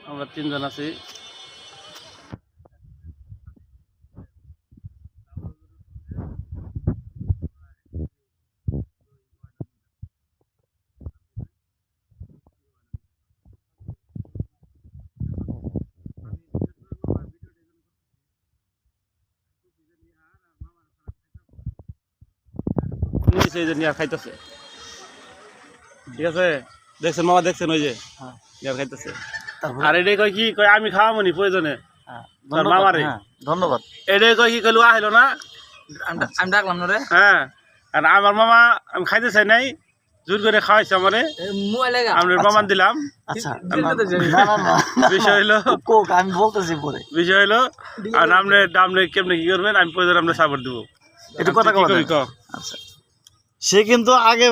আমরা তিনজন আছি। সেই যে নিয়ে খাইতেছে, ঠিক আছে, দেখছেন মামা, দেখছেন ওই যে নিয়ে খাইতেছে। আর এটাই কয় কি কয় আমি খাওয়াবো নি প্রয়োজনে তোর মামারে, ধন্যবাদ। এটাই কয় কি কইলো আহিলো না, আমি ডাকলাম না রে। হ্যাঁ। আর আমার মামা আমি খাইতে চাই নাই, জোর করে খাওয়াইছে আমারে, আমরা প্রমাণ দিলাম। আচ্ছা বিষয় হলো আমি বলতেছি পরে। বিষয় হলো আর আপনি কেমনে কি করবেন, আমি প্রয়োজন আপনার সাপোর্ট দেবো। একটু কথা কি করি ক? আচ্ছা, সে কিন্তু আগে